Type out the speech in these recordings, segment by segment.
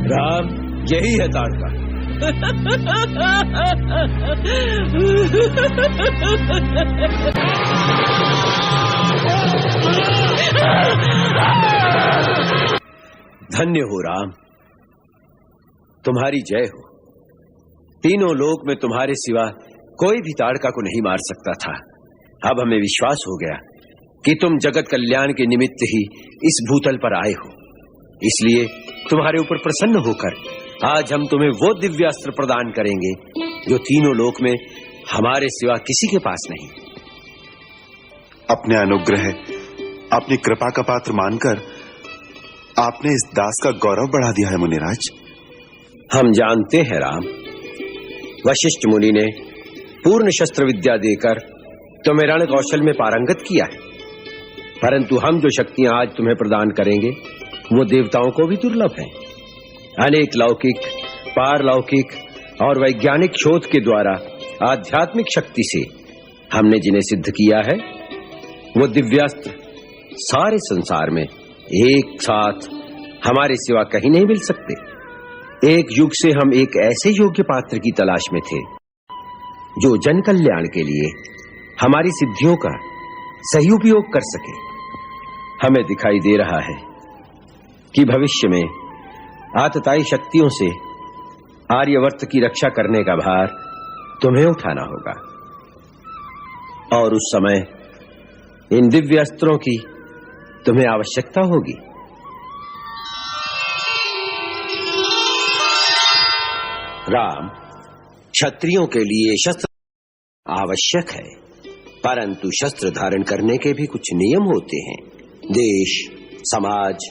राम, यही है ताड़का। धन्य हो राम, तुम्हारी जय हो। तीनों लोक में तुम्हारे सिवा कोई भी ताड़का को नहीं मार सकता था। अब हमें विश्वास हो गया कि तुम जगत कल्याण के निमित्त ही इस भूतल पर आए हो। इसलिए तुम्हारे ऊपर प्रसन्न होकर आज हम तुम्हें वो दिव्यास्त्र प्रदान करेंगे जो तीनों लोक में हमारे सिवा किसी के पास नहीं। अपने अनुग्रह, अपनी कृपा का पात्र मानकर आपने इस दास का गौरव बढ़ा दिया है मुनिराज। हम जानते हैं राम, वशिष्ठ मुनि ने पूर्ण शस्त्र विद्या देकर तुम्हें रण कौशल में पारंगत किया है, परंतु हम जो शक्तियां आज तुम्हें प्रदान करेंगे वो देवताओं को भी दुर्लभ हैं। अनेक लौकिक, पारलौकिक और वैज्ञानिक शोध के द्वारा आध्यात्मिक शक्ति से हमने जिन्हें सिद्ध किया है वो दिव्यास्त्र सारे संसार में एक साथ हमारे सिवा कहीं नहीं मिल सकते। एक युग से हम एक ऐसे योग्य पात्र की तलाश में थे जो जन कल्याण के लिए हमारी सिद्धियों का सही उपयोग कर सके। हमें दिखाई दे रहा है कि भविष्य में आतताई शक्तियों से आर्यवर्त की रक्षा करने का भार तुम्हें उठाना होगा और उस समय इन दिव्य अस्त्रों की तुम्हें आवश्यकता होगी। राम, क्षत्रियों के लिए शस्त्र आवश्यक है, परंतु शस्त्र धारण करने के भी कुछ नियम होते हैं। देश, समाज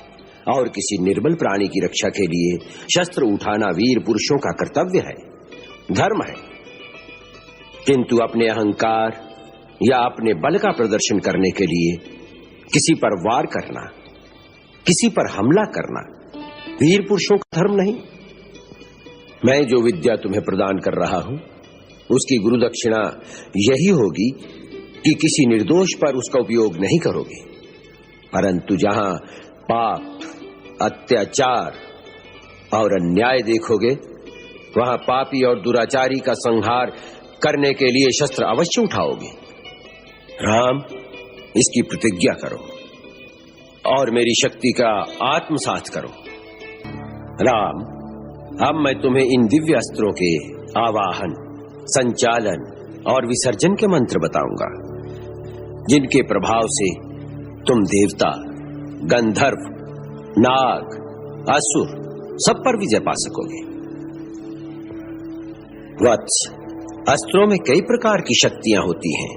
और किसी निर्बल प्राणी की रक्षा के लिए शस्त्र उठाना वीर पुरुषों का कर्तव्य है, धर्म है। किंतु अपने अहंकार या अपने बल का प्रदर्शन करने के लिए किसी पर वार करना, किसी पर हमला करना वीर पुरुषों का धर्म नहीं। मैं जो विद्या तुम्हें प्रदान कर रहा हूं उसकी गुरु दक्षिणा यही होगी कि किसी निर्दोष पर उसका उपयोग नहीं करोगे, परंतु जहां पाप, अत्याचार और अन्याय देखोगे वहां पापी और दुराचारी का संहार करने के लिए शस्त्र अवश्य उठाओगे। राम, इसकी प्रतिज्ञा करो और मेरी शक्ति का आत्मसात करो। राम, अब मैं तुम्हें इन दिव्य अस्त्रों के आवाहन, संचालन और विसर्जन के मंत्र बताऊंगा, जिनके प्रभाव से तुम देवता, गंधर्व, नाग, असुर सब पर विजय पा सकोगे। वत्स, अस्त्रों में कई प्रकार की शक्तियां होती हैं।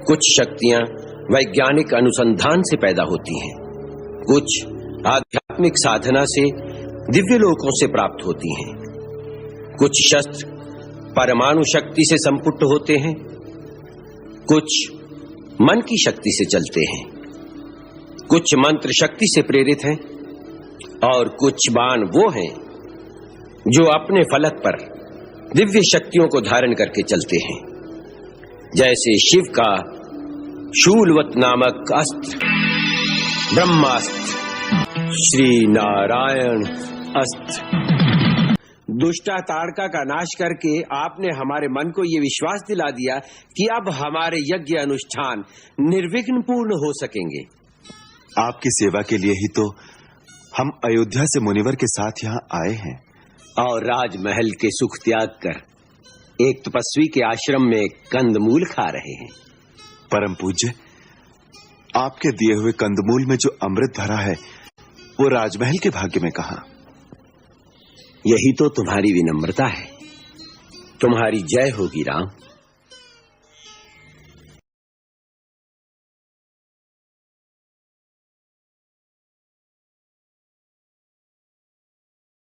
कुछ शक्तियां वैज्ञानिक अनुसंधान से पैदा होती हैं, कुछ आध्यात्मिक साधना से दिव्य लोकों से प्राप्त होती हैं, कुछ शस्त्र परमाणु शक्ति से संपुष्ट होते हैं, कुछ मन की शक्ति से चलते हैं, कुछ मंत्र शक्ति से प्रेरित हैं और कुछ बाण वो हैं जो अपने फलक पर दिव्य शक्तियों को धारण करके चलते हैं, जैसे शिव का शूलवत नामक अस्त्र, ब्रह्मास्त्र, श्री नारायण अस्त्र। दुष्टा ताड़का का नाश करके आपने हमारे मन को ये विश्वास दिला दिया कि अब हमारे यज्ञ अनुष्ठान निर्विघ्न पूर्ण हो सकेंगे। आपकी सेवा के लिए ही तो हम अयोध्या से मुनिवर के साथ यहाँ आए हैं और राजमहल के सुख त्याग कर एक तपस्वी के आश्रम में कंदमूल खा रहे हैं। परम पूज्य, आपके दिए हुए कंदमूल में जो अमृत भरा है वो राजमहल के भाग्य में कहां? यही तो तुम्हारी विनम्रता है। तुम्हारी जय होगी राम।